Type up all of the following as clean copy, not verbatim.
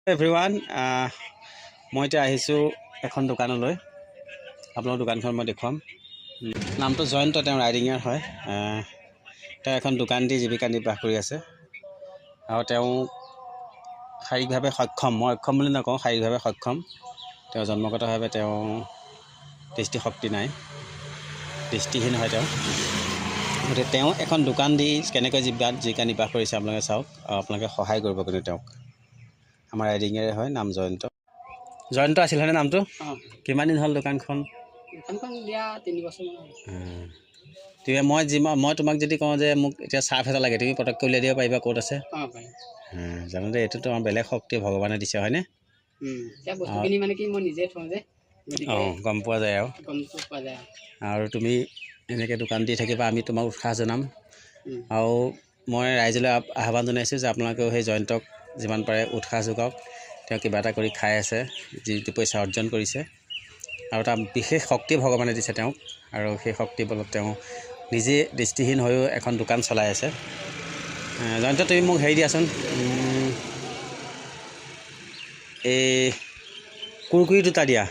Everyone মই এতিয়া আহিছোঁ এখন দোকানলৈ। আপোনাৰ দোকানখন মই দেখুৱাম। নামটো জয়ন্ত, তেওঁ ৰাইডিঙৰ হয়। তেওঁ এখন দোকান দি জীৱিকা নিৰ্বাহ কৰি আছে আৰু তেওঁ শাৰীৰিকভাৱে সক্ষম। মই অক্ষম বুলি নকওঁ, শাৰীৰিকভাৱে সক্ষম। তেওঁ জন্মগতভাৱে তেওঁ দৃষ্টিশক্তি নাই, দৃষ্টিহীন হয় তেওঁ। গতিকে তেওঁ এখন দোকান দি কেনেকৈ জীৱিকা নিৰ্বাহ কৰিছে আপোনালোকে চাওক আৰু আপোনালোকে সহায় কৰিব কিন্তু তেওঁক। আমাৰ ৰাইডিঙেৰে হয়, নাম জয়ন্ত। জয়ন্ত আছিল হয়নে নামটো? কিমান দিন হ'ল দোকানখন দিয়া 3 বছৰমান হ'ল। তেতিয়া মই তোমাক যদি কওঁ যে মোক এতিয়া চাৰ্ফ এটা লাগে, তুমি পটককৈ উলিয়াই দিব পাৰিবা ক'ত আছে? জানো দে, এইটো তোমাৰ বেলেগ শক্তি ভগৱানে দিছে হয়নে? বস্তুখিনি মানে কি মই নিজে থওঁ যে, গম পোৱা যায় আৰু তুমি এনেকৈ দোকান দি থাকিবা, আমি তোমাক উৎসাহ জনাম। আৰু মই ৰাইজলৈ আহ্বান জনাইছোঁ যে আপোনালোকেও সেই জয়ন্তক যিমান পাৰে উৎসাহ যোগাওক। তেওঁ কিবা এটা কৰি খাই আছে, যিটো পইচা অৰ্জন কৰিছে আৰু এটা বিশেষ শক্তি ভগৱানে দিছে তেওঁক, আৰু সেই শক্তি বলত তেওঁ নিজে দৃষ্টিহীন হৈও এখন দোকান চলাই আছে। জয়ন্ত, তুমি মোক হেৰি দিয়াচোন, এই কুৰকুৰি দুটা দিয়া।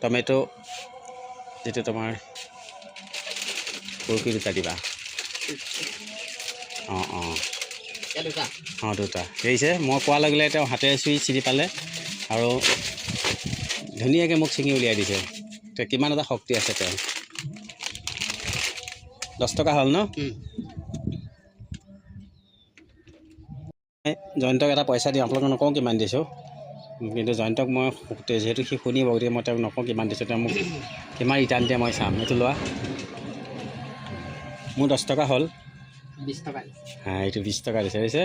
টমেটো যিটো তোমাৰ কুৰকুৰি দুটা দিবা। দুটা দেখিছে, মই কোৱাৰ লগে লগে তেওঁ হাতেৰে চুই চিনি পালে আৰু ধুনীয়াকৈ মোক ছিঙি উলিয়াই দিছে। এতিয়া কিমান এটা শক্তি আছে তেওঁ। 10 টকা হ'ল ন? জয়ন্তক এটা পইচা দিওঁ, আপোনালোকক নকওঁ কিমান দিছোঁ, কিন্তু জয়ন্তক মই যিহেতু সি শুনিব, গতিকে মই তেওঁক নকওঁ কিমান দিছোঁ। তেওঁ মোক কিমান ৰিটাৰ্ণ দিয়ে মই চাম। এইটো লোৱা, মোৰ 10 টকা হ'ল। 20 টকা এইটো 20 টকা দিছে। দিছে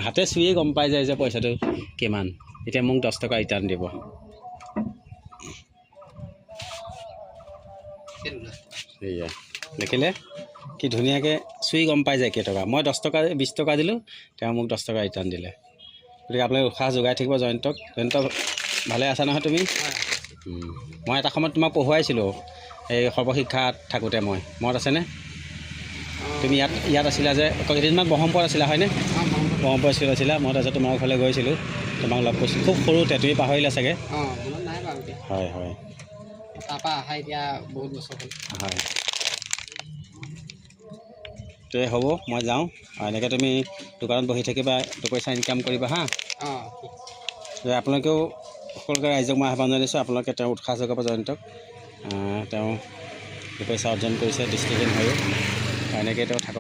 হাতে চুইয়ে গম পাই যায় যে পইচাটো কিমান। এতিয়া মোক 10 টকা ৰিটাৰ্ণ দিব। সেয়া দেখিলে কি ধুনীয়াকৈ চুই গম পাই যায় কেইটকা। মই 10 টকা 20 টকা দিলোঁ, তেওঁ মোক 10 টকা ৰিটাৰ্ণ দিলে। গতিকে আপোনালোকে উৎসাহ যোগাই থাকিব জয়ন্তক। জয়ন্ত, ভালে আছা নহয় তুমি? মই এটা সময়ত তোমাক পঢ়ুৱাইছিলোঁ, এই সৰ্বশিক্ষাত থাকোঁতে। মই মনত আছেনে? তুমি ইয়াত আছিলা যে, কেইদিনমান ব্ৰহ্মপুৰত আছিলা হয়নে? ব্ৰহ্মপুৰত স্কুলত আছিলা। মই তাৰপিছত তোমাৰ ঘৰলৈ গৈছিলোঁ, তোমাক লগ কৰিছিলোঁ খুব সৰুতে। তুমি পাহৰিলা চাগে? হয় হয়, তাৰপৰা আহা এতিয়া বহুত বছৰ হ'ল। হয়, তে হ'ব, মই যাওঁ। এনেকৈ তুমি দোকানত বহি থাকিবা, 2 পইচা ইনকাম কৰিবা হা। আপোনালোকেও সকলোকে ৰাইজক মই আহ্বান জনাইছোঁ, আপোনালোকে তেওঁ উৎসাহ যোগাব জয়ন্তক। তেওঁ 2 পইচা অৰ্জন কৰিছে দৃষ্টিহীন হৈও, এনেকৈ তেওঁ থাকক।